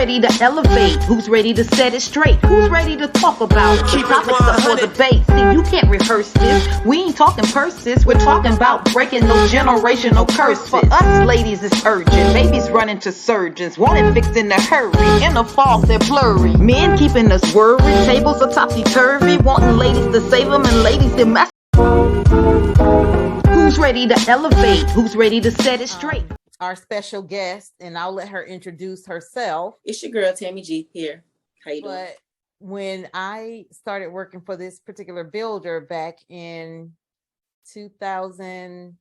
ready to elevate? Who's ready to set it straight? Who's ready to talk about the topics up for debate? See, you can't rehearse this. We ain't talking purses. We're talking about breaking those generational curses. For us ladies, it's urgent. Babies running to surgeons, wanting fixed in a hurry. In a fog, they're blurry. Men keeping us worried. Tables are topsy-turvy. Wanting ladies to save them and ladies to mess. Who's ready to elevate? Who's ready to set it straight? Our special guest, and I'll let her introduce herself. It's your girl, Tammi Gee, here. How you doing? But when I started working for this particular builder back in 2000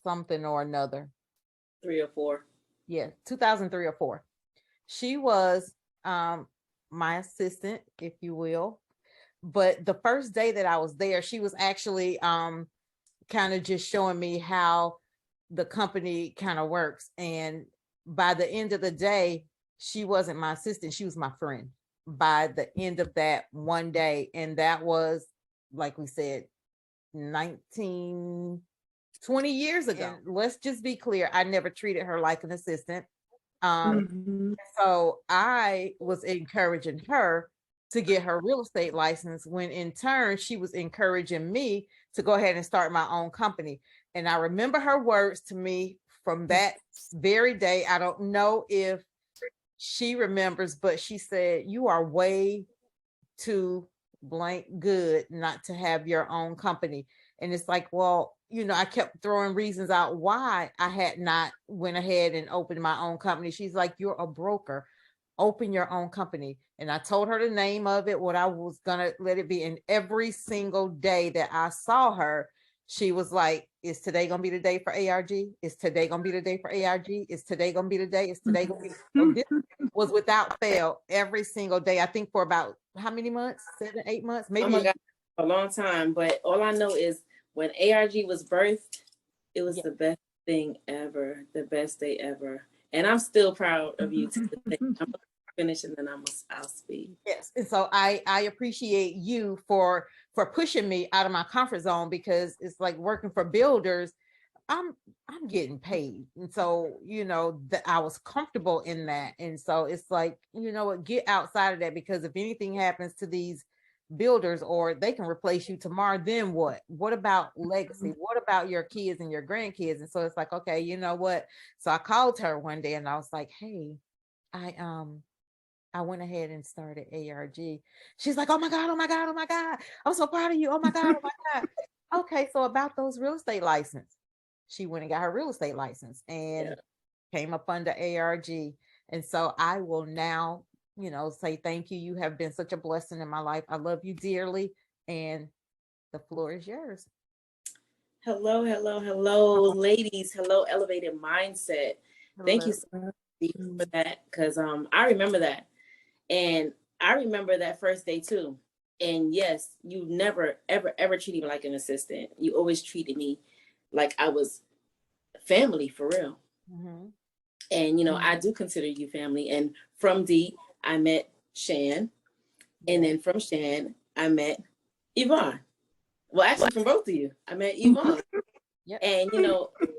something or another. 3 or 4. Yeah, 2003 or 4. She was my assistant, if you will. But the first day that I was there, she was actually kind of just showing me how the company kind of works. And by the end of the day, she wasn't my assistant, she was my friend by the end of that one day. And that was, like we said, 20 years ago. And let's just be clear, I never treated her like an assistant. So I was encouraging her to get her real estate license, when in turn she was encouraging me to go ahead and start my own company. And I remember her words to me from that very day. I don't know if she remembers, but she said, "You are way too blank good not to have your own company." And it's like, well, I kept throwing reasons out why I had not went ahead and opened my own company. She's like, "You're a broker. Open your own company." And I told her the name of it, what I was gonna let it be. And every single day that I saw her, she was like, "Is today gonna be the day for ARG? Is today gonna be the day for ARG? Is today gonna be the day? Is today gonna be?" So this was without fail every single day. I think for about how many months? 7, 8 months, maybe. Oh my God, a long time. But all I know is when ARG was birthed, it was the best thing ever, the best day ever. And I'm still proud of you to the day. I'm gonna finish and then I'll speak. Yes, and so I appreciate you for pushing me out of my comfort zone, because it's like working for builders. I'm getting paid, and so that I was comfortable in that, and so it's like, what, get outside of that, because if anything happens to these builders, or they can replace you tomorrow, then what about legacy? What about your kids and your grandkids? And so it's like, okay, you know what? So I called her one day and I was like, "Hey, I went ahead and started ARG." She's like, "Oh my God, oh my God, oh my God. I'm so proud of you. Oh my God, oh my God." Okay, so about those real estate license. She went and got her real estate license and came up under ARG. And so I will now, say thank you. You have been such a blessing in my life. I love you dearly. And the floor is yours. Hello, ladies. Hello, Elevated Mindset. Hello. Thank you so much for that, because I remember that. And I remember that first day too. And yes, you never, ever treated me like an assistant. You always treated me like I was family, for real. Mm-hmm. And, I do consider you family. And from D, I met Shan. And then from Shan, I met Yvonne. Well, actually, from both of you, I met Yvonne. Yep. And,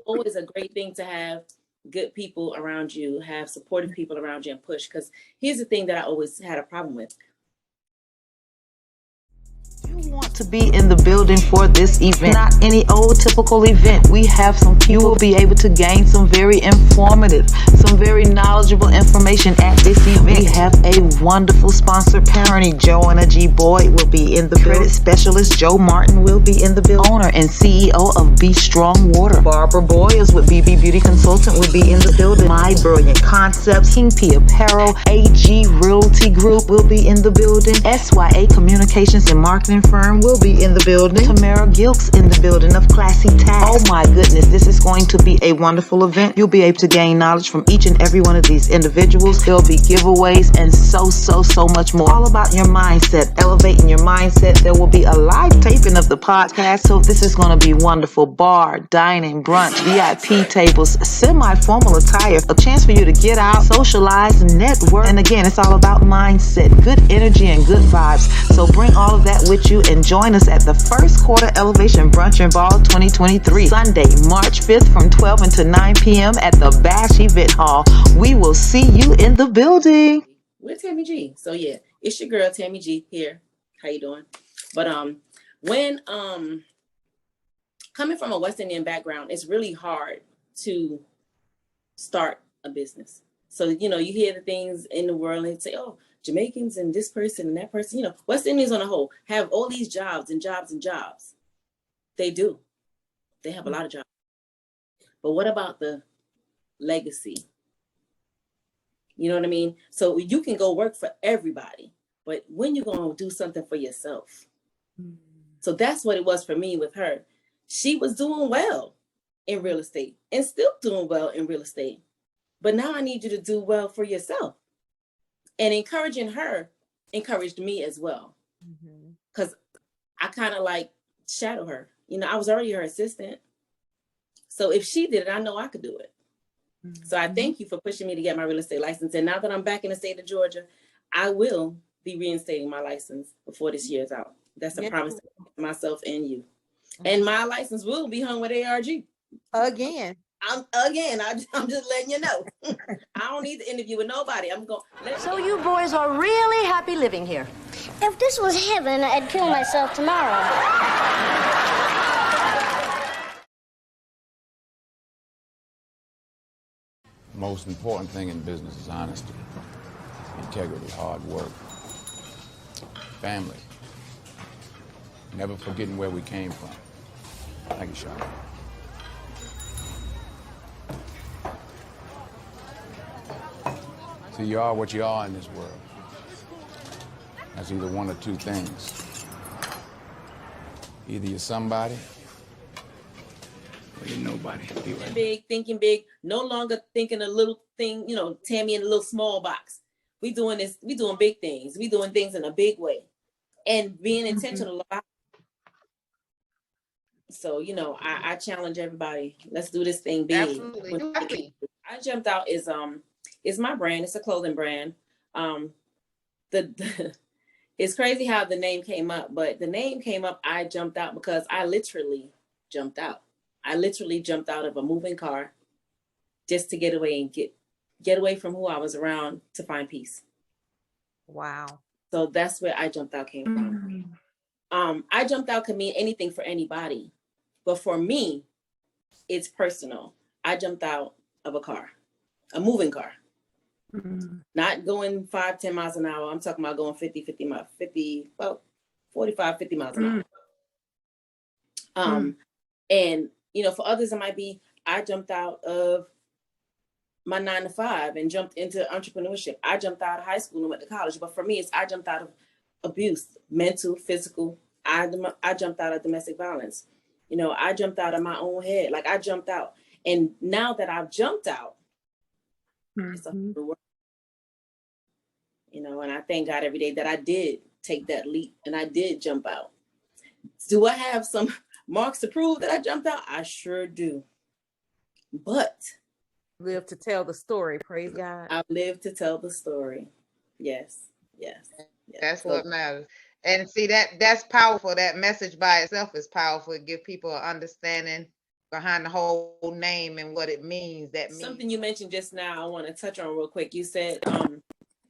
always a great thing to have good people around you, have supportive people around you, and push. Because here's the thing that I always had a problem with. You want to be in the building for this event, not any old typical event. We have some people. You will be able to gain some very informative, some very knowledgeable information at this event. We have a wonderful sponsor, Parony. Joanna G. Boyd will be in the building. Credit specialist Joe Martin will be in the building. Owner and CEO of Be Strong Water, Barbara Boyers with BB Beauty Consultant, will be in the building. My Brilliant Concepts, King P Apparel, AG Realty Group will be in the building. SYA Communications and Marketing Firm will be in the building. Tamara Gilks in the building of Classy Tax. Oh my goodness, this is going to be a wonderful event. You'll be able to gain knowledge from each and every one of these individuals. There'll be giveaways and so much more. All about your mindset, elevating your mindset. There will be a live taping of the podcast, so this is going to be wonderful. Bar, dining, brunch, VIP tables, semi-formal attire, a chance for you to get out, socialize, network. And again, it's all about mindset, good energy, and good vibes. So bring all of that with you and join us at the first quarter Elevation Brunch and Ball 2023, Sunday, March 5th from 12 until 9 p.m. at the Bash Event Hall. We will see you in the building. With Tammi Gee. So yeah, it's your girl Tammi Gee here. How you doing? But when coming from a West Indian background, it's really hard to start a business. So, you know, you hear the things in the world and say, oh, Jamaicans and this person and that person, you know, West Indians on the whole have all these jobs and jobs and jobs. They do. They have a lot of jobs. But what about the legacy? You know what I mean? So you can go work for everybody, but when you going to do something for yourself? So that's what it was for me with her. She was doing well in real estate and still doing well in real estate. But now I need you to do well for yourself. And encouraging her encouraged me as well. Because I kind of like shadow her. You know, I was already her assistant. So if she did it, I know I could do it. So I thank you for pushing me to get my real estate license. And now that I'm back in the state of Georgia, I will be reinstating my license before this year's out. That's a promise to myself and you. And my license will be hung with ARG. Again. I'm just letting you know. I don't need to interview with nobody. So you boys are really happy living here? If this was heaven, I'd kill myself tomorrow. Most important thing in business is honesty, integrity, hard work, family, never forgetting where we came from. Thank you, Sean. See, you are what you are in this world. That's either one or two things. Either you're somebody, or you're nobody. Big, thinking big, no longer thinking a little thing, you know, Tammy in a little small box. We doing this, we doing big things. We doing things in a big way and being intentional about it. So, you know, I challenge everybody. Let's do this thing big. Absolutely. I Jumped Out is my brand. It's a clothing brand. It's crazy how the name came up, but the name came up, I jumped out, because I literally jumped out. I literally jumped out of a moving car just to get away and get away from who I was around to find peace. Wow. So that's where I Jumped Out came from. I Jumped Out could mean anything for anybody, but for me, it's personal. I jumped out of a car, a moving car. Not going 5-10 miles an hour. I'm talking about going 45, 50 miles an hour. And, you know, for others, it might be, I jumped out of my 9-to-5 and jumped into entrepreneurship. I jumped out of high school and went to college. But for me, it's I jumped out of abuse, mental, physical. I jumped out of domestic violence. You know, I jumped out of my own head. Like, I jumped out. And now that I've jumped out, it's a whole new world. You know, and I thank God every day that I did take that leap and I did jump out. Do I have some marks to prove that I jumped out? I sure do. But Live to tell the story. Praise God. I've lived to tell the story. Yes. That's what matters. And see, that's powerful. That message by itself is powerful. It gives people an understanding behind the whole name and what it means. Something you mentioned just now, I want to touch on real quick. You said,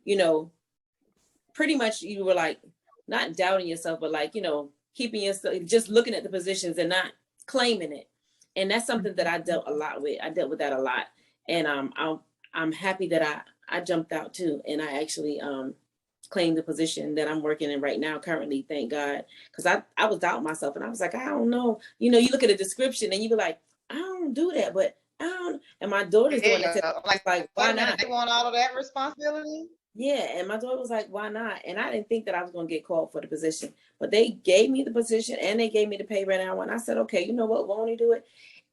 you know, pretty much you were like not doubting yourself, but like, you know, keeping yourself, just looking at the positions and not claiming it. And that's something that I dealt a lot with. I dealt with that a lot. And I'm happy that I jumped out too. And I actually claimed the position that I'm working in right now currently, thank God. Because I was doubting myself and I was like, I don't know. You know, you look at a description and you be like, I don't do that, but I don't. And my daughter's doing it. Like, why not? They want all of that responsibility? Yeah, and my daughter was like, why not? And I didn't think that I was going to get called for the position. But they gave me the position and they gave me the pay right now. And I said, okay, you know what? Won't he do it?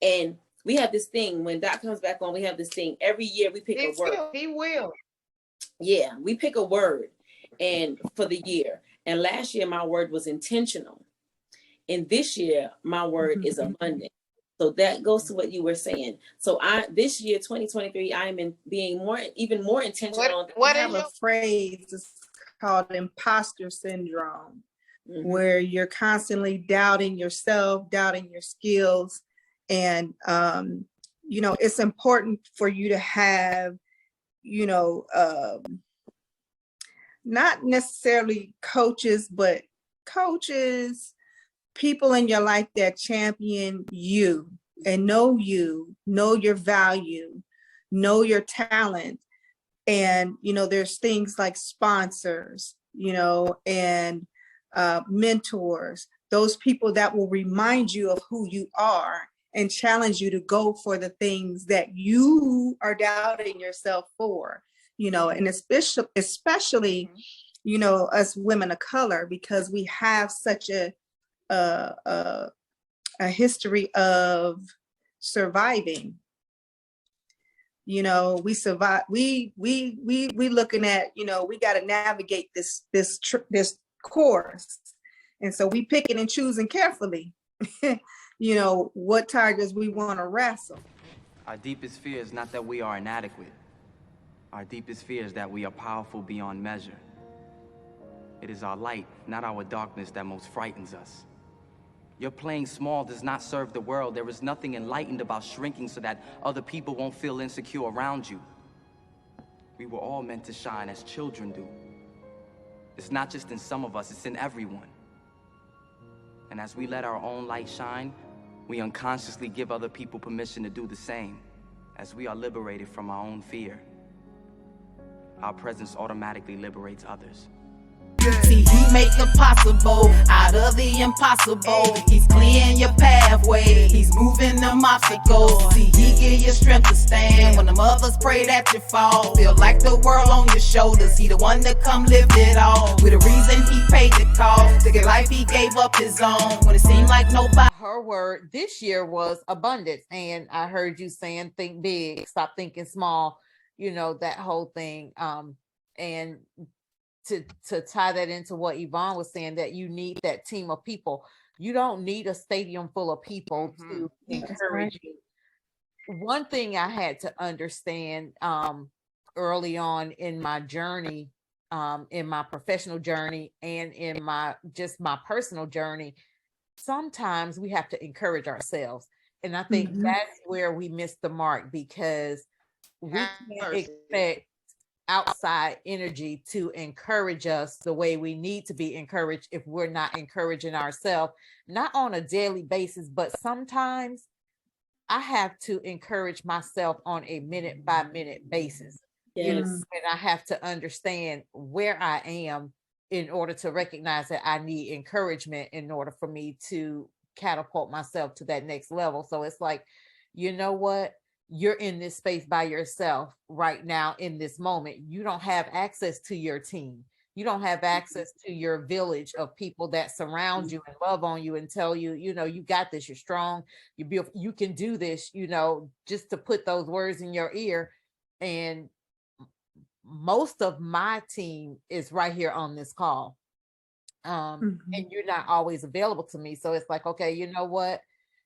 And we have this thing, when Doc comes back on, we have this thing. Every year we pick a word. He will. Yeah, we pick a word and for the year. And last year, my word was intentional. And this year, my word is abundant. So that goes to what you were saying. So this year, 2023, I am being even more intentional. What I is have a phrase, it's called imposter syndrome, where you're constantly doubting yourself, doubting your skills. And, it's important for you to have, not necessarily coaches, but people in your life that champion you and know your value, know your talent. And, there's things like sponsors, and mentors, those people that will remind you of who you are and challenge you to go for the things that you are doubting yourself for, and especially, us women of color, because we have such a history of surviving. We survive. We looking at, we got to navigate this course, and so we picking and choosing carefully. What tigers we want to wrestle. Our deepest fear is not that we are inadequate. Our deepest fear is that we are powerful beyond measure. It is our light, not our darkness, that most frightens us. Your playing small does not serve the world. There is nothing enlightened about shrinking so that other people won't feel insecure around you. We were all meant to shine as children do. It's not just in some of us, it's in everyone. And as we let our own light shine, we unconsciously give other people permission to do the same. As we are liberated from our own fear, our presence automatically liberates others. See, he make the possible out of the impossible. He's clearing your pathway, he's moving them obstacles. See, he give you strength to stand when the mothers pray that you fall. Feel like the world on your shoulders, he the one that come lift it all. With a reason he paid the cost, to get life he gave up his own when it seemed like nobody. Her word this year was abundance, and I heard you saying think big, stop thinking small, that whole thing. And to tie that into what Yvonne was saying, that you need that team of people. You don't need a stadium full of people to encourage you. One thing I had to understand early on in my journey, in my professional journey, and in my personal journey, sometimes we have to encourage ourselves. And I think that's where we miss the mark, because we can't expect outside energy to encourage us the way we need to be encouraged if we're not encouraging ourselves, not on a daily basis, but sometimes I have to encourage myself on a minute by minute basis. Yes. And I have to understand where I am in order to recognize that I need encouragement in order for me to catapult myself to that next level. So it's like, you know what? You're in this space by yourself right now in this moment. You don't have access to your team. You don't have access to your village of people that surround you and love on you and tell you, you got this, you're strong, you're beautiful, you can do this, just to put those words in your ear. And most of my team is right here on this call. And you're not always available to me. So it's like, okay, you know what?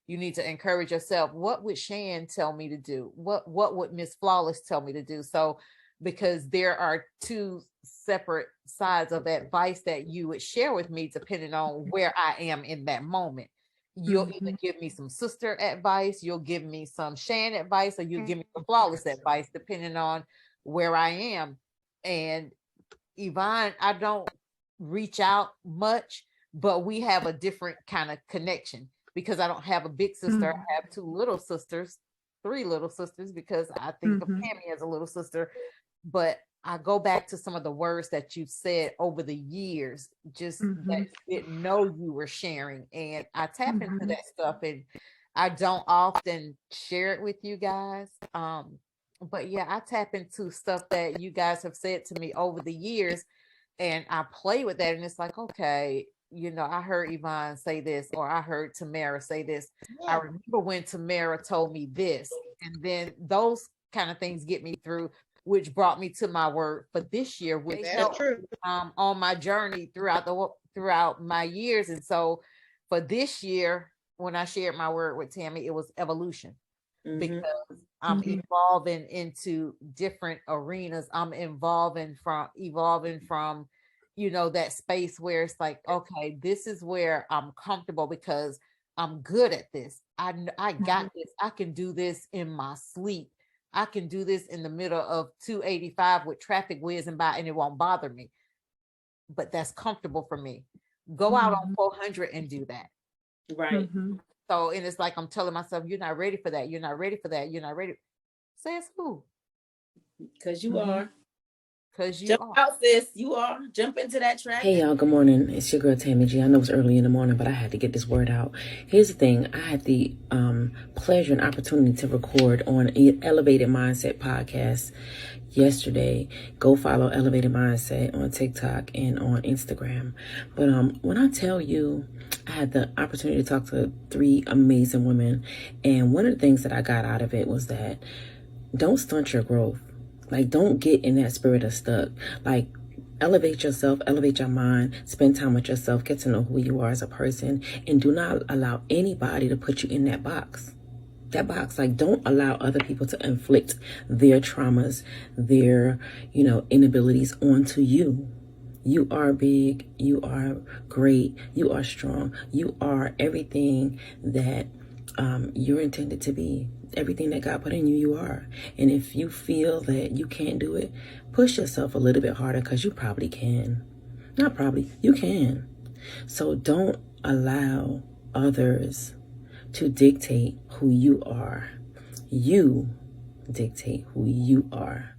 You need to encourage yourself. What would Shan tell me to do? What would Miss Flawless tell me to do? So, because there are two separate sides of advice that you would share with me depending on where I am in that moment. You'll either give me some sister advice, you'll give me some Shan advice, or you'll give me some Flawless advice, depending on where I am. And Yvonne, I don't reach out much, but we have a different kind of connection. Because I don't have a big sister, I have three little sisters, because I think of Tammi as a little sister. But I go back to some of the words that you said over the years, just that you didn't know you were sharing. And I tap into that stuff, and I don't often share it with you guys. But yeah, I tap into stuff that you guys have said to me over the years, and I play with that. And it's like, okay, I heard Yvonne say this, or I heard Tamara say this. I remember when Tamara told me this, and then those kind of things get me through, which brought me to my word for this year, which helped on my journey throughout my years. And so for this year, when I shared my word with Tammy, it was evolution. Mm-hmm. Because I'm evolving into different arenas. I'm evolving from that space where it's like, okay, this is where I'm comfortable because I'm good at this. I got this. I can do this in my sleep. I can do this in the middle of 285 with traffic whizzing by and it won't bother me. But that's comfortable for me. Go out on 400 and do that. Right. So, and it's like I'm telling myself, you're not ready for that. You're not ready for that. You're not ready. Says who? Because you are. Because you Jump are. out, sis. You are. Jump into that track. Hey, y'all. Good morning. It's your girl, Tammi Gee. I know it's early in the morning, but I had to get this word out. Here's the thing. I had the pleasure and opportunity to record on Elevated Mindset podcast yesterday. Go follow Elevated Mindset on TikTok and on Instagram. But when I tell you, I had the opportunity to talk to 3 amazing women. And one of the things that I got out of it was that don't stunt your growth. Like, don't get in that spirit of stuck. Like, elevate yourself, elevate your mind, spend time with yourself, get to know who you are as a person, and do not allow anybody to put you in that box. Like, don't allow other people to inflict their traumas, their, inabilities onto you. You are big, you are great, you are strong, you are everything that you're intended to be. Everything that God put in you, you are. And if you feel that you can't do it, push yourself a little bit harder, because you probably can. Not probably, you can. So don't allow others to dictate who you are. You dictate who you are.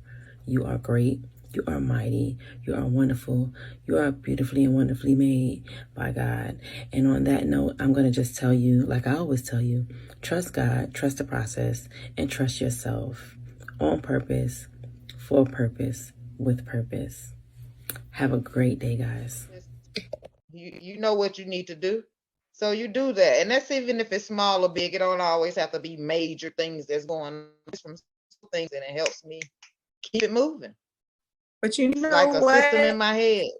You are great. You are mighty. You are wonderful. You are beautifully and wonderfully made by God. And on that note, I'm going to just tell you, like I always tell you, trust God, trust the process, and trust yourself. On purpose, for purpose, with purpose. Have a great day, guys. You know what you need to do. So you do that. And that's even if it's small or big. It don't always have to be major things that's going on. It's from things, and it helps me keep it moving. But you know like a what? system in my head.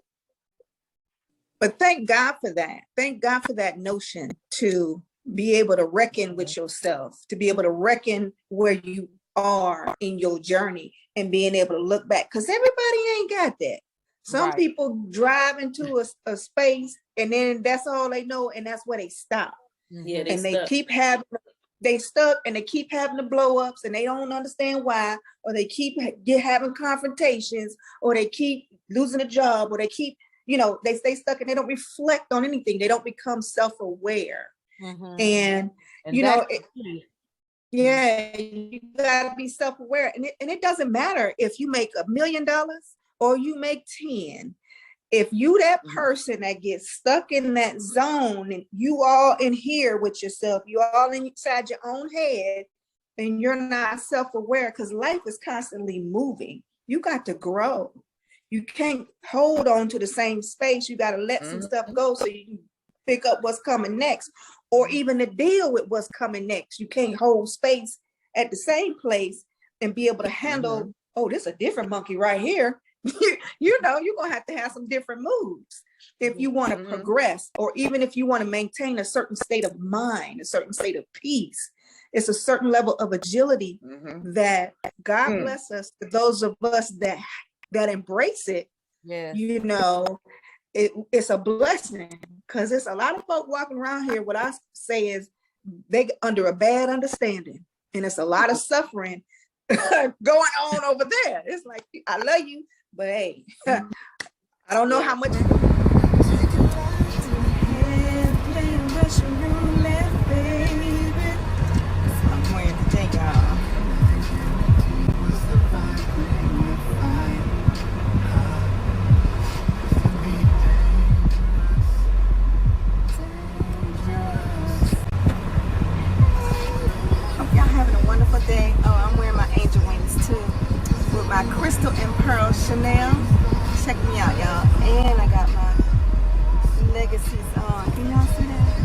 But thank God for that. Thank God for that notion to be able to reckon with yourself, to be able to reckon where you are in your journey and being able to look back. Because everybody ain't got that. Some people drive into a space and then that's all they know, and that's where they stop. Yeah, they keep having, they stuck, and they keep having the blow ups, and they don't understand why, or they keep having confrontations, or they keep losing a job, or they keep, they stay stuck and they don't reflect on anything. They don't become self-aware. And you gotta be self-aware. And it doesn't matter if you make $1 million or you make 10. If you that person that gets stuck in that zone, and you all in here with yourself, you all inside your own head, and you're not self-aware, because life is constantly moving. You got to grow. You can't hold on to the same space. You got to let some stuff go so you can pick up what's coming next, or even to deal with what's coming next. You can't hold space at the same place and be able to handle, oh, this is a different monkey right here. You're gonna have to have some different moves if you want to progress, or even if you want to maintain a certain state of mind, a certain state of peace. It's a certain level of agility that God bless us, for those of us that embrace it. It's a blessing, because it's a lot of folk walking around here. What I say is they under a bad understanding, and it's a lot of suffering going on over there. It's like, I love you, but hey, I don't know how much. Hope y'all having a wonderful day. Oh, I'm wearing my angel wings too, with my crystal and pearl Chanel. Check me out, y'all. And I got my legacies on. Can y'all see that?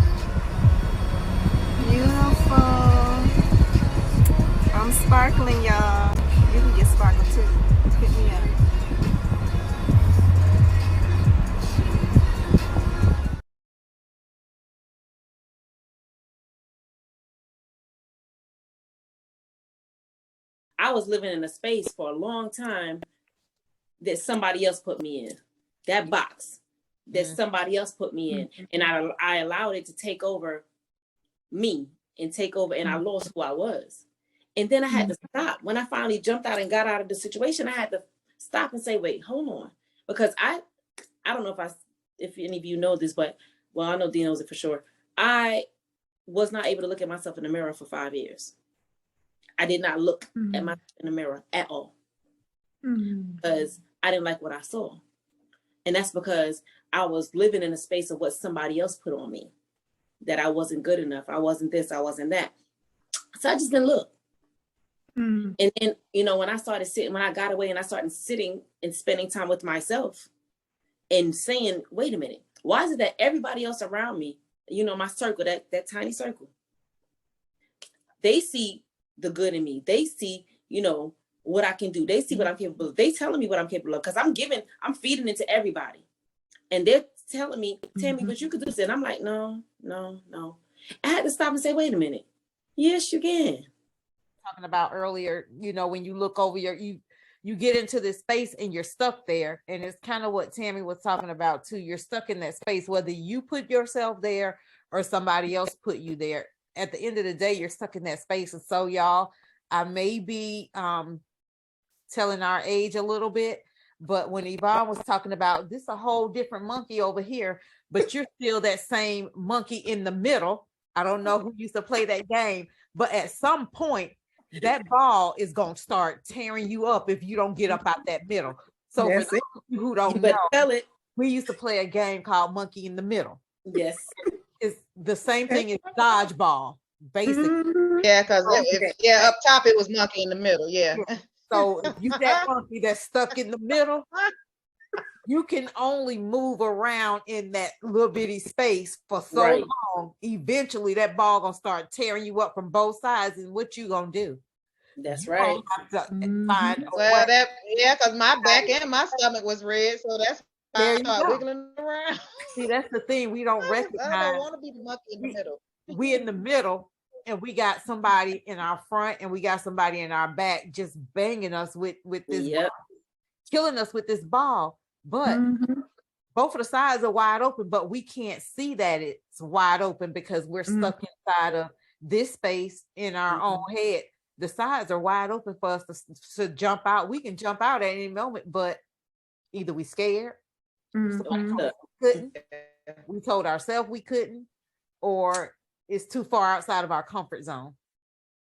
Beautiful. I'm sparkling, y'all. You can get sparkle too. Hit me up. I was living in a space for a long time that somebody else put me in. That box that somebody else put me in. And I allowed it to take over me and take over, and I lost who I was. And then I had to stop. When I finally jumped out and got out of the situation, I had to stop and say, wait, hold on. Because I don't know if any of you know this, but well, I know Dee knows it for sure. I was not able to look at myself in the mirror for 5 years. I did not look at myself in the mirror at all because I didn't like what I saw. And that's because I was living in a space of what somebody else put on me, that I wasn't good enough. I wasn't this, I wasn't that. So I just didn't look. And then, you know, when I got away and I started sitting and spending time with myself and saying, wait a minute, why is it that everybody else around me, you know, my circle, that tiny circle, they see the good in me. They see, you know, what I can do. They see what I'm capable of. They telling me what I'm capable of because I'm feeding into everybody. And they're telling me, Tammy, but you could do this. And I'm like, no. I had to stop and say, wait a minute. Yes, you can. Talking about earlier, you know, when you look over you get into this space and you're stuck there. And it's kind of what Tammy was talking about too. You're stuck in that space, whether you put yourself there or somebody else put you there. At the end of the day, you're stuck in that space. And so y'all, I may be telling our age a little bit, but when Yvonne was talking about this, a whole different monkey over here, but you're still that same monkey in the middle. I don't know who used to play that game, but at some point, that ball is going to start tearing you up if you don't get up out that middle. So for those of you who don't know, we used to play a game called Monkey in the Middle. Yes. It's the same thing as dodgeball, basically. Yeah, because up top it was monkey in the middle. Yeah. So if you that monkey that's stuck in the middle, you can only move around in that little bitty space for so long. Eventually, that ball gonna start tearing you up from both sides, and what you gonna do? That's right. Have to find a Well, way. because my back and my stomach was red, so that's why I started wiggling around. See, that's the thing we don't recognize. I don't want to be the monkey in the middle. We in the middle, and we got somebody in our front, and we got somebody in our back, just banging us with this, ball, killing us with this ball. But both of the sides are wide open, but we can't see that it's wide open because we're stuck inside of this space in our own head. The sides are wide open for us to jump out. We can jump out at any moment, but either we scared, we couldn't, we told ourselves we couldn't, or it's too far outside of our comfort zone.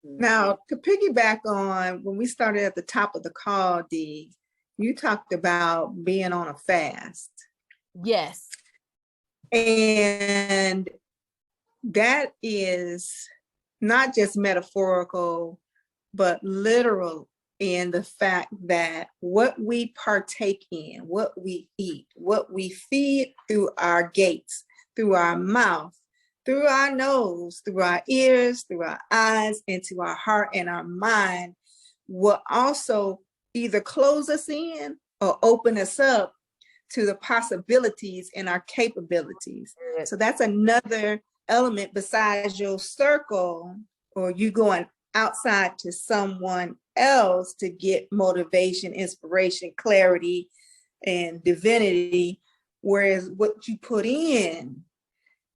Now, to piggyback on when we started at the top of the call, Dee, you talked about being on a fast. Yes. And that is not just metaphorical, but literal in the fact that what we partake in, what we eat, what we feed through our gates, through our mouth, through our nose, through our ears, through our eyes, into our heart and our mind will also either close us in or open us up to the possibilities and our capabilities. So that's another element besides your circle or you going outside to someone else to get motivation, inspiration, clarity, and divinity. Whereas what you put in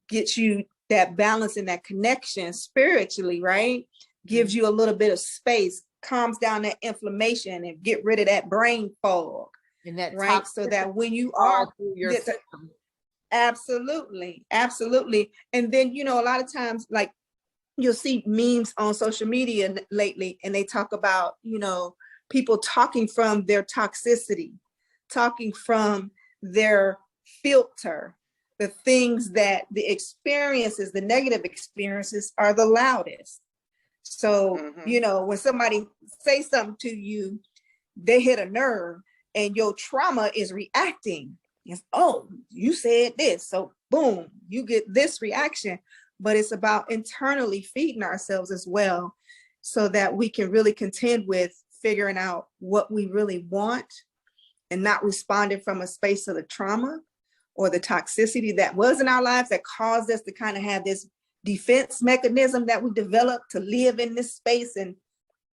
gets you that balance and that connection spiritually, right? Gives you a little bit of space, calms down that inflammation and get rid of that brain fog. And that right? So that when you are your system. Absolutely. And then, you know, a lot of times, like you'll see memes on social media lately, and they talk about, you know, people talking from their toxicity, talking from their filter, the things that the experiences, the negative experiences are the loudest. So, you know, when somebody says something to you, they hit a nerve and your trauma is reacting. It's, oh, you said this. So boom, you get this reaction. But it's about internally feeding ourselves as well so that we can really contend with figuring out what we really want and not responding from a space of the trauma or the toxicity that was in our lives that caused us to kind of have this defense mechanism that we developed to live in this space and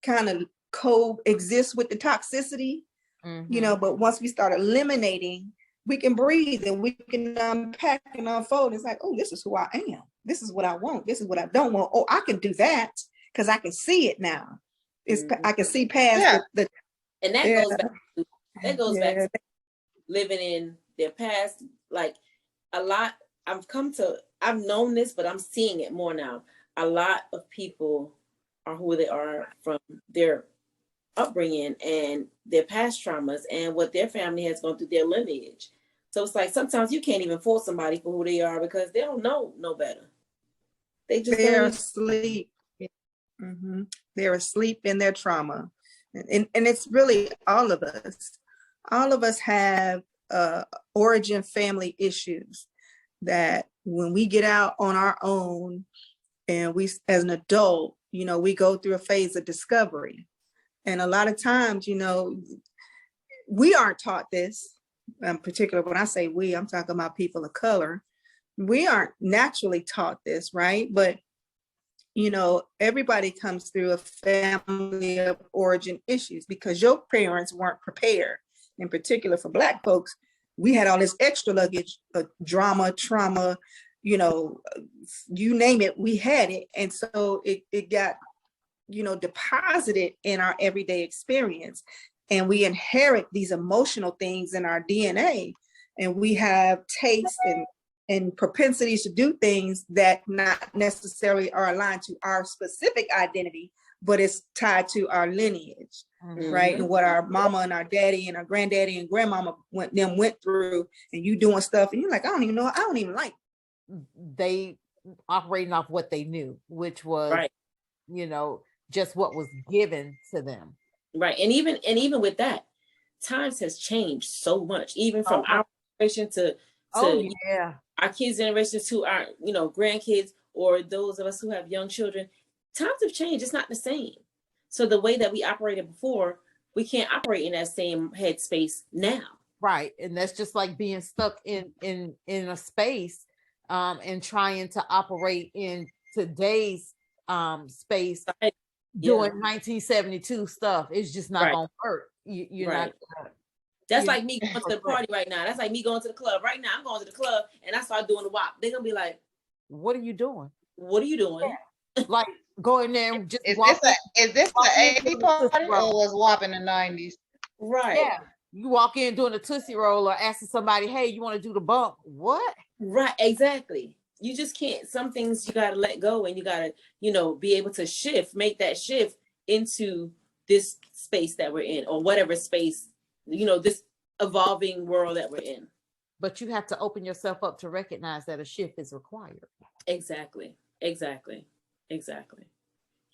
kind of coexist with the toxicity, you know, but once we start eliminating, we can breathe and we can unpack and unfold. It's like, oh, this is who I am. This is what I want. This is what I don't want. Oh, I can do that because I can see it now. It's I can see past the and that goes back to, back to living in their past. Like a lot, I've known this, but I'm seeing it more now. A lot of people are who they are from their upbringing and their past traumas and what their family has gone through, their lineage. So it's like sometimes you can't even force somebody for who they are because they don't know no better. They're asleep. They're asleep in their trauma. And it's really all of us. All of us have origin family issues that when we get out on our own and we, as an adult, you know, we go through a phase of discovery. And a lot of times, you know, we aren't taught this. In particular, when I say we, I'm talking about people of color. We aren't naturally taught this, right? But, you know, everybody comes through a family of origin issues because your parents weren't prepared. In particular, for Black folks, we had all this extra luggage, drama, trauma, you know, you name it, we had it. And so it got, you know, deposited in our everyday experience. And we inherit these emotional things in our DNA. And we have tastes and propensities to do things that not necessarily are aligned to our specific identity, but it's tied to our lineage, right? And what our mama and our daddy and our granddaddy and grandmama went through, and you doing stuff, and you're like, I don't even know, I don't even like. They operating off what they knew, which was, you know, just what was given to them. Right. And even with that, times has changed so much, even from our generation to our kids' generation to our, you know, grandkids, or those of us who have young children. Times have changed. It's not the same. So the way that we operated before, we can't operate in that same headspace now. Right. And that's just like being stuck in a space and trying to operate in today's space. Doing 1972 stuff. It's just not gonna work. You're not. That's like me going to the party right now. That's like me going to the club right now. I'm going to the club and I start doing the WAP. They're gonna be like, "What are you doing? What are you doing?" Yeah. Like go in there and just. Is this the 80s party or was WAP in the 90s? Right. Yeah. You walk in doing a Tootsie Roll or asking somebody, "Hey, you want to do the bump?" What? Right. Exactly. You just can't. Some things you got to let go, and you got to, you know, be able to make that shift into this space that we're in, or whatever space, you know, this evolving world that we're in. But you have to open yourself up to recognize that a shift is required. Exactly.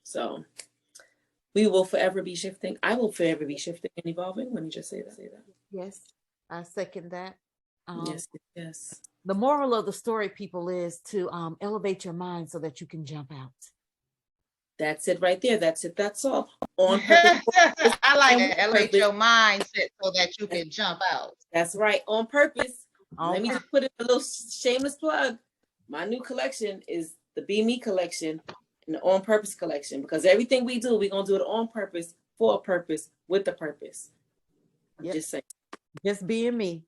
So we will forever be shifting. I will forever be shifting and evolving. Let me just say that. Yes, I second that. Yes. The moral of the story, people, is to elevate your mind so that you can jump out. That's it right there. That's it. That's all. On purpose. I like that. Elevate your mindset so that you can jump out. That's right. On purpose. Let me just put in a little shameless plug. My new collection is the Be Me collection and the On Purpose collection, because everything we do, we're going to do it on purpose, for a purpose, with a purpose. Just saying. Just being me.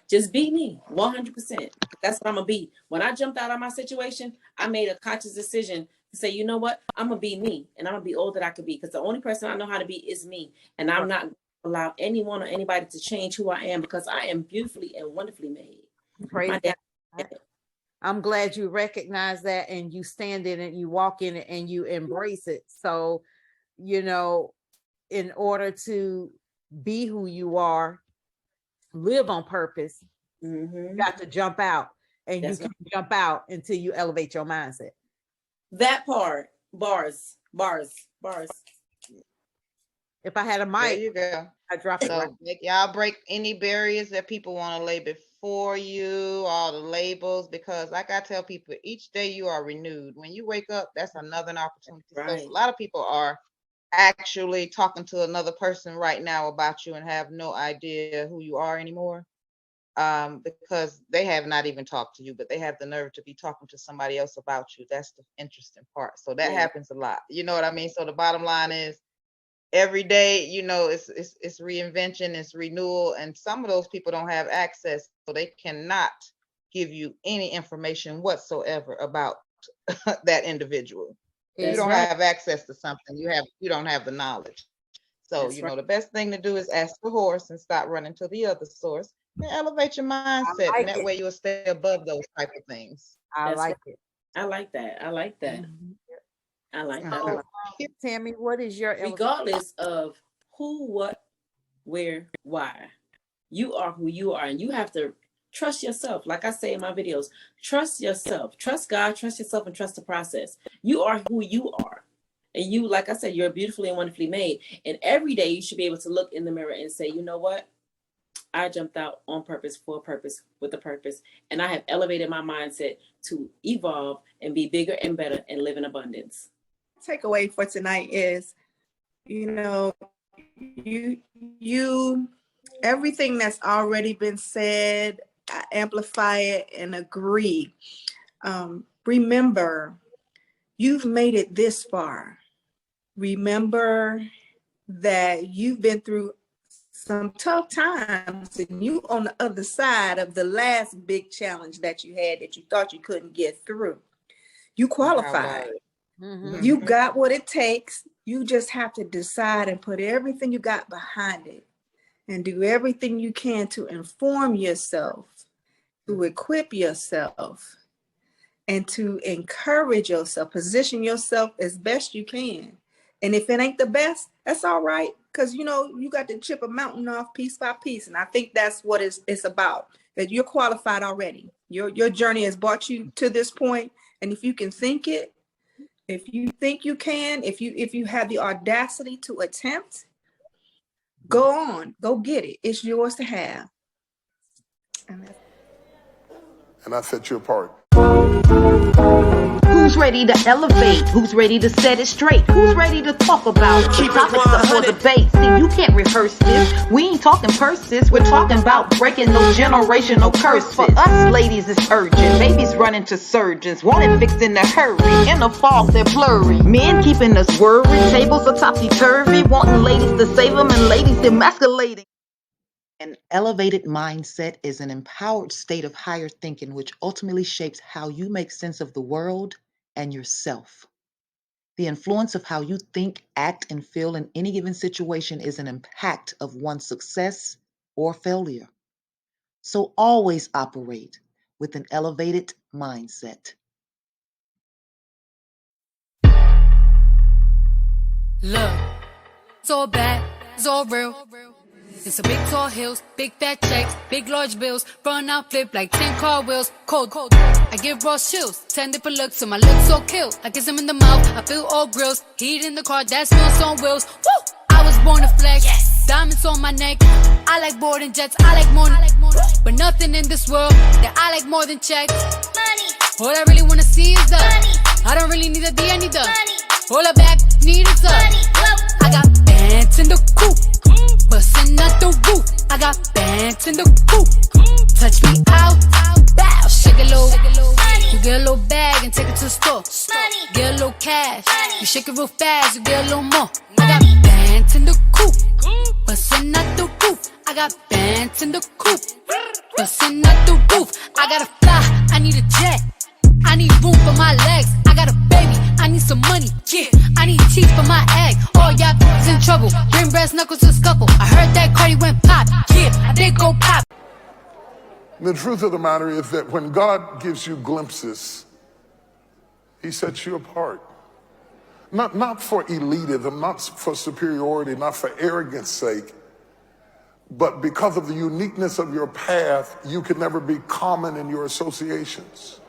Just be me, 100%. That's what I'm going to be. When I jumped out of my situation, I made a conscious decision to say, you know what? I'm going to be me, and I'm going to be all that I could be, because the only person I know how to be is me. And I'm not going to allow anyone or anybody to change who I am, because I am beautifully and wonderfully made. Praise God. I'm glad you recognize that and you stand in it, you walk in it, and you embrace it. So, you know, in order to be who you are, live on purpose, you got to jump out, and you can jump out until you elevate your mindset. That part, bars. If I had a mic, there you go. I drop it. So y'all break any barriers that people want to lay before you, all the labels, because like I tell people, each day you are renewed. When you wake up, that's another opportunity. Right. So a lot of people are actually talking to another person right now about you and have no idea who you are anymore, because they have not even talked to you, but they have the nerve to be talking to somebody else about you. That's the interesting part. So that happens a lot. You know what I mean? So the bottom line is, every day, it's reinvention, it's renewal, and some of those people don't have access, so they cannot give you any information whatsoever about that individual. If you That's don't right. have access to something, you don't have the knowledge. So, That's right. the best thing to do is ask the horse and stop running to the other source and elevate your mindset. like And that it. way you'll stay above those type of things. I That's like right. it. I like that. I like that. Mhm. I like that. So, Tammy, what is your Regardless of who, what, where, why, you are who you are, and you have to trust yourself. Like I say in my videos, trust yourself, trust God, trust yourself, and trust the process. You are who you are. And you, like I said, you're beautifully and wonderfully made. And every day you should be able to look in the mirror and say, you know what? I jumped out on purpose, for a purpose, with a purpose. And I have elevated my mindset to evolve and be bigger and better and live in abundance. Takeaway for tonight is, you everything that's already been said, I amplify it and agree. Remember, you've made it this far. Remember that you've been through some tough times and you on the other side of the last big challenge that you had that you thought you couldn't get through. You qualified. Mm-hmm. You got what it takes. You just have to decide and put everything you got behind it and do everything you can to inform yourself, to equip yourself, and to encourage yourself, position yourself as best you can. And if it ain't the best, that's all right. Because, you got to chip a mountain off piece by piece. And I think that's what it's about, that you're qualified already. Your journey has brought you to this point. And if you can think it, if you think you can, if you have the audacity to attempt, go on, go get it. It's yours to have. And I set you apart. Who's ready to elevate? Who's ready to set it straight? Who's ready to talk about the topics up for debate? See, you can't rehearse this. We ain't talking purses. We're talking about breaking those generational curses. For us ladies, it's urgent. Babies running to surgeons, wanting fixed in a hurry. In the fog, they're blurry. Men keeping us worried. Tables are topsy-turvy. Wanting ladies to save them and ladies demasculating. An elevated mindset is an empowered state of higher thinking which ultimately shapes how you make sense of the world and yourself. The influence of how you think, act, and feel in any given situation is an impact of one's success or failure. So always operate with an elevated mindset. Look, it's all bad, it's all real. It's a big tall hills, big fat checks, big large bills, run out flip like 10 car wheels, cold. I give raw chills, 10 different looks, so my lips so kill. I kiss him in the mouth, I feel all grills, heat in the car, that smells on wheels. Woo! I was born to flex, yes. Diamonds on my neck. I like boarding jets, I like more, but nothing in this world that I like more than checks. Money. All I really wanna see is the money. I don't really need a D, I need the money. All I back need is the money. I got bands in the coupe. Bustin' out the roof, I got bands in the coop. Touch me out, bow, shake a little. You get a little bag and take it to the store. Get a little cash, you shake it real fast, you get a little more. I got bands in the coop, bustin' out the roof. I got bands in the coop, bustin' out the roof. I gotta fly, I need a jet. I need room for my legs. I got a baby, I need some money. Yeah, I need teeth for my egg. All y'all is in trouble. Bring brass knuckles to scuffle. I heard that Cardi went pop. Yeah, I did go pop. The truth of the matter is that when God gives you glimpses, he sets you apart. Not for elitism, not for superiority, not for arrogance sake, but because of the uniqueness of your path, you can never be common in your associations.